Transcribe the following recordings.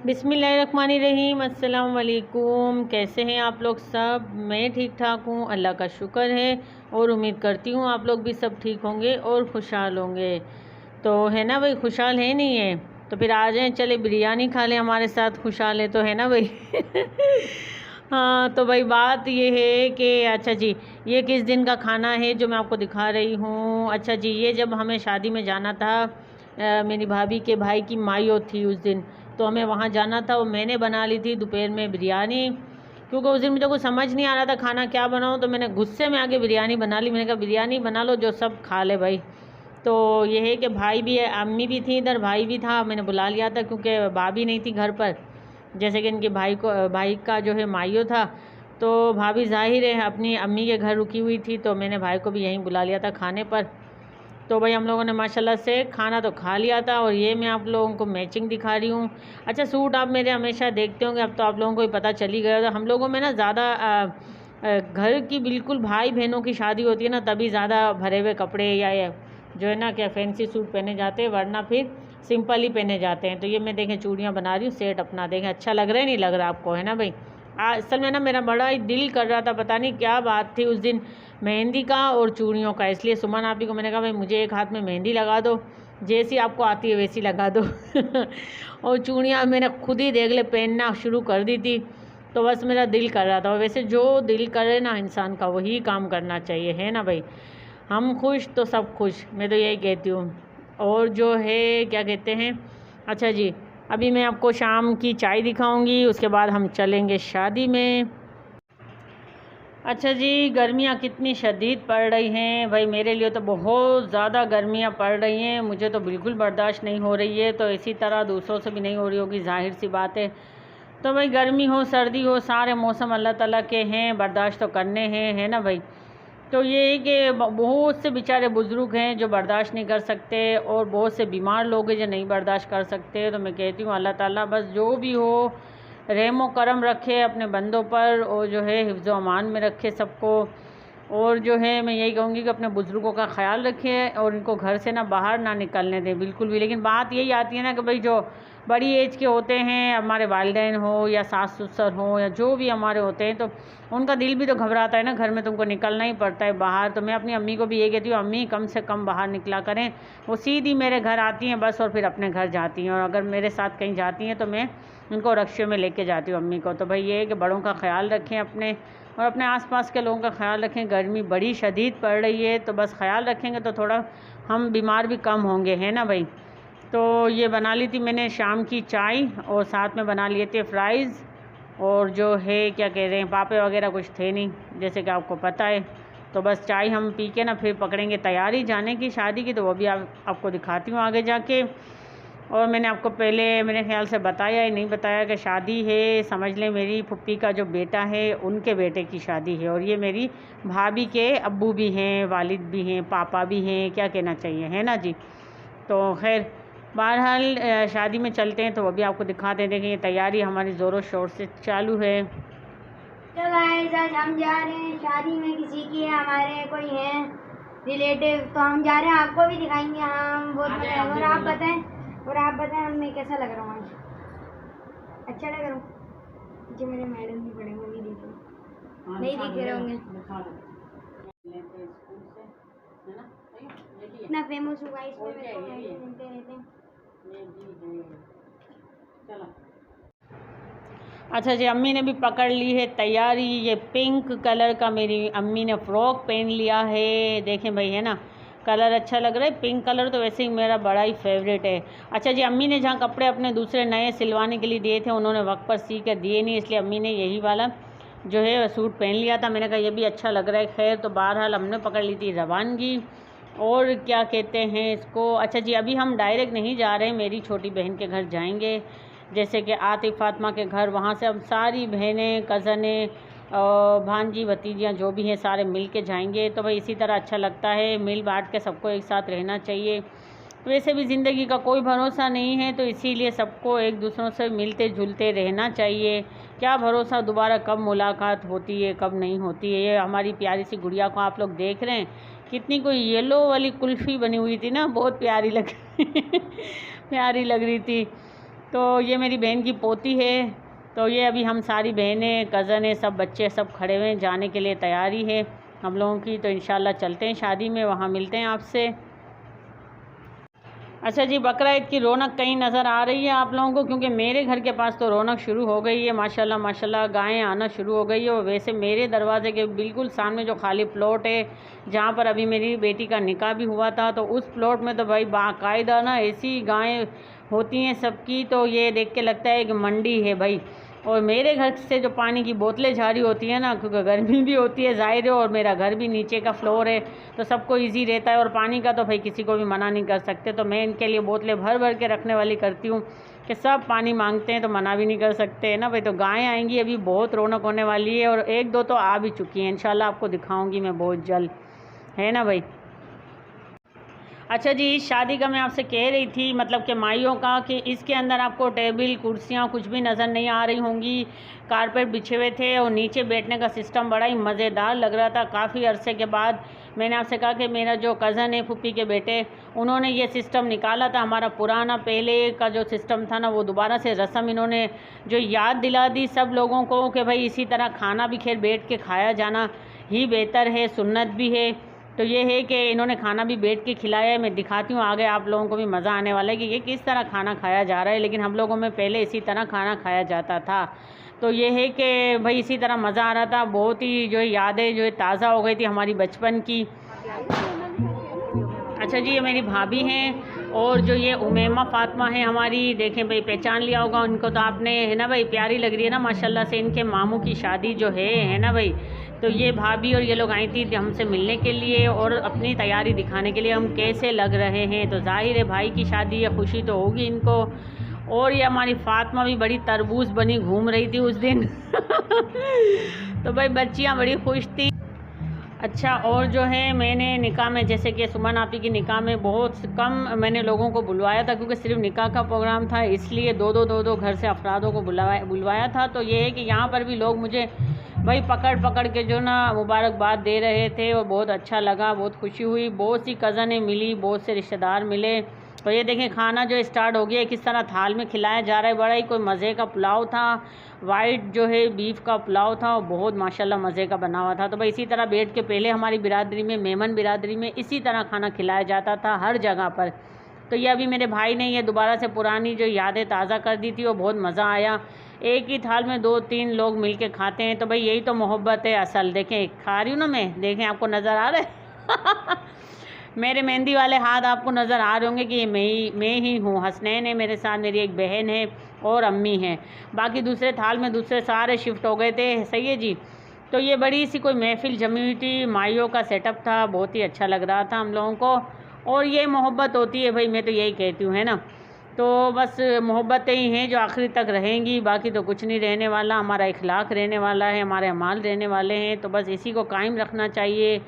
बिस्मिल्लाहिर्रहमानिर्रहीम। अस्सलाम वालेकुम। कैसे हैं आप लोग सब? मैं ठीक ठाक हूँ, अल्लाह का शुक्र है। और उम्मीद करती हूँ आप लोग भी सब ठीक होंगे और खुशहाल होंगे। तो है ना भाई, खुशहाल है नहीं है तो फिर आ जाएं, चले बिरयानी खा लें हमारे साथ। खुशहाल है तो, है ना भाई? हाँ तो भाई बात ये है कि अच्छा जी, ये किस दिन का खाना है जो मैं आपको दिखा रही हूँ। अच्छा जी, ये जब हमें शादी में जाना था, मेरी भाभी के भाई की माइयो थी उस दिन, तो हमें वहाँ जाना था। वो मैंने बना ली थी दोपहर में बिरयानी, क्योंकि उस दिन मुझे कुछ समझ नहीं आ रहा था खाना क्या बनाऊँ, तो मैंने गुस्से में आके बिरयानी बना ली। मैंने कहा बिरयानी बना लो जो सब खा ले भाई। तो ये है कि भाई भी है, अम्मी भी थी इधर, भाई भी था, मैंने बुला लिया था क्योंकि भाभी नहीं थी घर पर। जैसे कि इनके भाई का जो है माइयो था, तो भाभी ज़ाहिर है अपनी अम्मी के घर रुकी हुई थी, तो मैंने भाई को भी यहीं बुला लिया था खाने पर। तो भाई हम लोगों ने माशाल्लाह से खाना तो खा लिया था। और ये मैं आप लोगों को मैचिंग दिखा रही हूँ। अच्छा, सूट आप मेरे हमेशा देखते होंगे, अब तो आप लोगों को ही पता चल ही गया था। हम लोगों में ना ज़्यादा घर की बिल्कुल भाई बहनों की शादी होती है ना, तभी ज़्यादा भरे हुए कपड़े या जो है ना क्या फैंसी सूट पहने जाते हैं, वरना फिर सिंपल ही पहने जाते हैं। तो ये मैं देखें चूड़ियाँ बना रही हूँ, सेट अपना देखें, अच्छा लग रहा है नहीं लग रहा आपको, है ना भाई? असल में ना मेरा बड़ा ही दिल कर रहा था, पता नहीं क्या बात थी उस दिन, मेहंदी का और चूड़ियों का। इसलिए सुमन आपी को मैंने कहा भाई मुझे एक हाथ में मेहंदी लगा दो, जैसी आपको आती है वैसी लगा दो। और चूड़ियाँ मैंने खुद ही देख ले पहनना शुरू कर दी थी। तो बस मेरा दिल कर रहा था। और वैसे जो दिल करे ना इंसान का, वही काम करना चाहिए, है ना भाई? हम खुश तो सब खुश, मैं तो यही कहती हूँ। और जो है क्या कहते हैं, अच्छा जी, अभी मैं आपको शाम की चाय दिखाऊंगी, उसके बाद हम चलेंगे शादी में। अच्छा जी, गर्मियाँ कितनी शदीद पड़ रही हैं भाई, मेरे लिए तो बहुत ज़्यादा गर्मियाँ पड़ रही हैं, मुझे तो बिल्कुल बर्दाश्त नहीं हो रही है। तो इसी तरह दूसरों से भी नहीं हो रही होगी, जाहिर सी बात है। तो भाई गर्मी हो सर्दी हो, सारे मौसम अल्लाह ताला के हैं, बर्दाश्त तो करने हैं, है ना भाई? तो ये है कि बहुत से बेचारे बुज़ुर्ग हैं जो बर्दाश्त नहीं कर सकते, और बहुत से बीमार लोग हैं जो नहीं बर्दाश्त कर सकते। तो मैं कहती हूँ अल्लाह ताला बस जो भी हो रहम व करम रखे अपने बंदों पर, और जो है हिफ्ज़ व अमान में रखे सबको। और जो है मैं यही कहूँगी कि अपने बुज़ुर्गों का ख्याल रखें और इनको घर से ना बाहर ना निकलने दें बिल्कुल भी। लेकिन बात यही आती है ना कि भाई जो बड़ी एज के होते हैं, हमारे वालिदैन हो या सास ससुर हो या जो भी हमारे होते हैं, तो उनका दिल भी तो घबराता है ना, घर में तुमको निकलना ही पड़ता है बाहर। तो मैं अपनी अम्मी को भी ये कहती हूँ, अम्मी कम से कम बाहर निकला करें। वो सीधी मेरे घर आती हैं बस, और फिर अपने घर जाती हैं। और अगर मेरे साथ कहीं जाती हैं तो मैं उनको रक्शे में लेके जाती हूँ अम्मी को। तो भाई ये है कि बड़ों का ख्याल रखें अपने, और अपने आसपास के लोगों का ख्याल रखें। गर्मी बड़ी शदीद पड़ रही है, तो बस ख्याल रखेंगे तो थोड़ा हम बीमार भी कम होंगे, है ना भाई? तो ये बना ली थी मैंने शाम की चाय, और साथ में बना लिए थे फ्राइज़, और जो है क्या कह रहे हैं, पापे वगैरह कुछ थे नहीं, जैसे कि आपको पता है। तो बस चाय हम पी के ना फिर पकड़ेंगे तैयारी जाने की शादी की, तो वो भी आपको दिखाती हूँ आगे जाके। और मैंने आपको पहले मेरे ख्याल से बताया ही नहीं बताया कि शादी है, समझ लें मेरी फुप्पी का जो बेटा है उनके बेटे की शादी है। और ये मेरी भाभी के अब्बू भी हैं, वालिद भी हैं, पापा भी हैं, क्या कहना चाहिए, है ना जी? तो खैर बहरहाल शादी में चलते हैं, तो वो भी आपको दिखाते हैं। देखें ये तैयारी हमारी ज़ोरों शोर से चालू है। तो गाइस आज हम जा रहे हैं शादी में, किसी की है, हमारे कोई है रिलेटिव, तो हम जा रहे हैं, आपको भी दिखाएंगे हम बहुत मजा। और आप बताएं हमें कैसा लग रहा हूँ आज? अच्छा लग रहा हूँ? जो मेरे मैडम भी पढ़े वो भी देखे नहीं दिख रहे होंगे, इतना फेमस हुआ इसमें मिलते रहते हैं। अच्छा जी, अम्मी ने भी पकड़ ली है तैयारी। ये पिंक कलर का मेरी अम्मी ने फ़्रॉक पहन लिया है, देखें भाई, है ना? कलर अच्छा लग रहा है, पिंक कलर तो वैसे ही मेरा बड़ा ही फेवरेट है। अच्छा जी, अम्मी ने जहाँ कपड़े अपने दूसरे नए सिलवाने के लिए दिए थे, उन्होंने वक्त पर सी कर दिए नहीं, इसलिए अम्मी ने यही वाला जो है सूट पहन लिया था। मैंने कहा ये भी अच्छा लग रहा है। खैर तो बहरहाल हमने पकड़ ली थी रवानगी, और क्या कहते हैं इसको। अच्छा जी, अभी हम डायरेक्ट नहीं जा रहे हैं, मेरी छोटी बहन के घर जाएंगे, जैसे कि आतिफ फातिमा के घर। वहाँ से हम सारी बहनें, कज़नें, भांजी भतीजियाँ जो भी हैं सारे मिल के जाएंगे। तो भाई इसी तरह अच्छा लगता है, मिल बांट के सबको एक साथ रहना चाहिए। वैसे भी ज़िंदगी का कोई भरोसा नहीं है, तो इसीलिए सबको एक दूसरों से मिलते जुलते रहना चाहिए। क्या भरोसा दोबारा कब मुलाकात होती है कब नहीं होती है। ये हमारी प्यारी सी गुड़िया को आप लोग देख रहे हैं, कितनी कोई येलो वाली कुल्फ़ी बनी हुई थी ना, बहुत प्यारी लग प्यारी लग रही थी। तो ये मेरी बहन की पोती है। तो ये अभी हम सारी बहनें, कज़न है, सब बच्चे सब खड़े हुए हैं, जाने के लिए तैयारी है हम लोगों की। तो इंशाल्लाह चलते हैं शादी में, वहाँ मिलते हैं आपसे। अच्छा जी, बकरा ईद की रौनक कहीं नज़र आ रही है आप लोगों को? क्योंकि मेरे घर के पास तो रौनक शुरू हो गई है, माशाल्लाह माशाल्लाह गायें आना शुरू हो गई है। और वैसे मेरे दरवाजे के बिल्कुल सामने जो खाली प्लॉट है, जहाँ पर अभी मेरी बेटी का निकाह भी हुआ था, तो उस प्लॉट में तो भाई बाकायदा ना ऐसी गायें होती हैं सबकी, तो ये देख के लगता है कि मंडी है भाई। और मेरे घर से जो पानी की बोतलें जारी होती हैं ना, क्योंकि गर्मी भी होती है ज़ाहिर है, और मेरा घर भी नीचे का फ्लोर है, तो सबको इजी रहता है। और पानी का तो भाई किसी को भी मना नहीं कर सकते, तो मैं इनके लिए बोतलें भर भर के रखने वाली करती हूँ कि सब पानी मांगते हैं, तो मना भी नहीं कर सकते है ना भाई। तो गायें आएंगी, अभी बहुत रौनक होने वाली है, और एक दो तो आ भी चुकी हैं, इंशाल्लाह आपको दिखाऊँगी मैं बहुत जल्द, है ना भाई। अच्छा जी, इस शादी का मैं आपसे कह रही थी, मतलब कि माइयों का, कि इसके अंदर आपको टेबल कुर्सियाँ कुछ भी नज़र नहीं आ रही होंगी। कारपेट बिछे हुए थे और नीचे बैठने का सिस्टम बड़ा ही मज़ेदार लग रहा था। काफ़ी अरसे के बाद मैंने आपसे कहा कि मेरा जो कज़न है, फूफी के बेटे, उन्होंने ये सिस्टम निकाला था। हमारा पुराना पहले का जो सिस्टम था ना, वो दोबारा से रस्म इन्होंने जो याद दिला दी सब लोगों को कि भाई इसी तरह खाना भी खैर बैठ के खाया जाना ही बेहतर है, सुन्नत भी है। तो ये है कि इन्होंने खाना भी बैठ के खिलाया है। मैं दिखाती हूँ आगे, आप लोगों को भी मज़ा आने वाला है कि ये किस तरह खाना खाया जा रहा है। लेकिन हम लोगों में पहले इसी तरह खाना खाया जाता था। तो ये है कि भाई इसी तरह मज़ा आ रहा था। बहुत ही जो है यादें जो है ताज़ा हो गई थी हमारी बचपन की। अच्छा जी, ये मेरी भाभी हैं, और जो ये उमैमा फ़ातिमा है हमारी, देखें भाई पहचान लिया होगा उनको तो आपने, है ना भाई। प्यारी लग रही है ना माशाल्लाह से। इनके मामू की शादी जो है ना भाई। तो ये भाभी और ये लोग आई थी हमसे मिलने के लिए और अपनी तैयारी दिखाने के लिए हम कैसे लग रहे हैं। तो जाहिर है भाई की शादी है, खुशी तो होगी इनको। और ये हमारी फ़ातिमा भी बड़ी तरबूज बनी घूम रही थी उस दिन तो भाई बच्चियाँ बड़ी खुश थी। अच्छा, और जो है मैंने निकाह में, जैसे कि सुमन आपी की निकाह में बहुत कम मैंने लोगों को बुलवाया था, क्योंकि सिर्फ निकाह का प्रोग्राम था, इसलिए दो दो घर से अफरादों को बुलवाया था। तो ये है कि यहाँ पर भी लोग मुझे भाई पकड़ पकड़ के जो ना मुबारकबाद दे रहे थे, और बहुत अच्छा लगा, बहुत खुशी हुई। बहुत सी कज़नें मिली, बहुत से रिश्तेदार मिले। तो ये देखें खाना जो स्टार्ट हो गया, किस तरह थाल में खिलाया जा रहा है। बड़ा ही कोई मज़े का पुलाव था, वाइट जो है बीफ का पुलाव था, और बहुत माशाल्लाह मज़े का बना हुआ था। तो भाई इसी तरह बैठ के पहले हमारी बिरादरी में, मेमन बिरादरी में इसी तरह खाना खिलाया जाता था हर जगह पर। तो ये अभी मेरे भाई ने ये दोबारा से पुरानी जो यादें ताज़ा कर दी थी, और बहुत मज़ा आया। एक ही थाल में 2-3 लोग मिल के खाते हैं, तो भाई यही तो मोहब्बत है असल। देखें खा रही हूँ ना मैं, देखें आपको नज़र आ रहा है मेरे मेहंदी वाले हाथ आपको नज़र आ रहे होंगे कि ये मैं ही हूँ। हसनैन है मेरे साथ, मेरी एक बहन है और अम्मी हैं। बाकी दूसरे थाल में दूसरे सारे शिफ्ट हो गए थे। सही है जी। तो ये बड़ी सी कोई महफिल जमी हुई थी, माइयों का सेटअप था, बहुत ही अच्छा लग रहा था हम लोगों को। और ये मोहब्बत होती है भाई, मैं तो यही कहती हूँ, है ना। तो बस मोहब्बतें ही हैं जो आखिरी तक रहेंगी, बाकी तो कुछ नहीं रहने वाला। हमारा इखलाक रहने वाला है, हमारे अमाल रहने वाले हैं। तो बस इसी को कायम रखना चाहिए।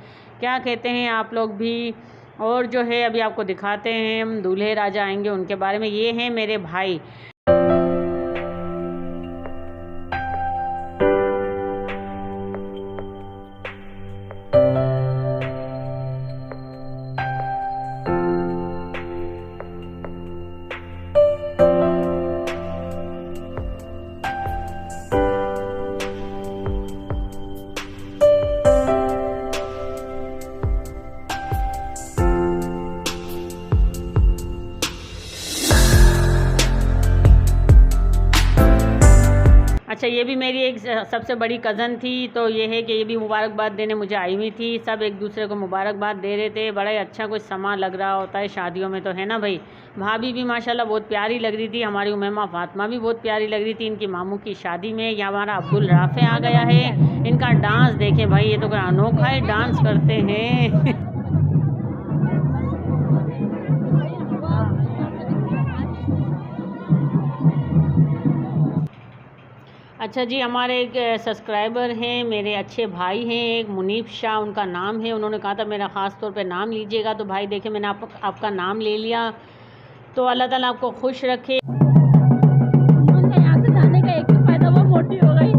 क्या कहते हैं आप लोग भी। और जो है अभी आपको दिखाते हैं हम दूल्हे राजा आएंगे उनके बारे में। ये हैं मेरे भाई। अच्छा, ये भी मेरी एक सबसे बड़ी कज़न थी। तो ये है कि ये भी मुबारकबाद देने मुझे आई हुई थी। सब एक दूसरे को मुबारकबाद दे रहे थे। बड़ा ही अच्छा कुछ समा लग रहा होता है शादियों में, तो है ना भाई। भाभी भी माशाल्लाह बहुत प्यारी लग रही थी, हमारी उमैमा फ़ातिमा भी बहुत प्यारी लग रही थी इनकी मामू की शादी में। यहाँ हमारा अब्दुल राफ़े आ गया है। इनका डांस देखें भाई, ये तो कोई अनोखा ही डांस करते हैं अच्छा जी, हमारे एक सब्सक्राइबर हैं, मेरे अच्छे भाई हैं, एक मुनीब शाह उनका नाम है। उन्होंने कहा था मेरा ख़ास तौर पे नाम लीजिएगा। तो भाई देखे मैंने आपका नाम ले लिया। तो अल्लाह ताला आपको खुश रखे। यहाँ से जाने का एक ही फ़ायदा, वो मोटी हो गई।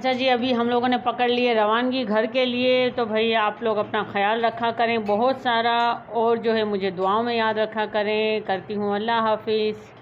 अच्छा जी, अभी हम लोगों ने पकड़ लिए रवानगी घर के लिए। तो भाई आप लोग अपना ख्याल रखा करें बहुत सारा, और जो है मुझे दुआओं में याद रखा करें। करती हूँ, अल्लाह हाफिज़।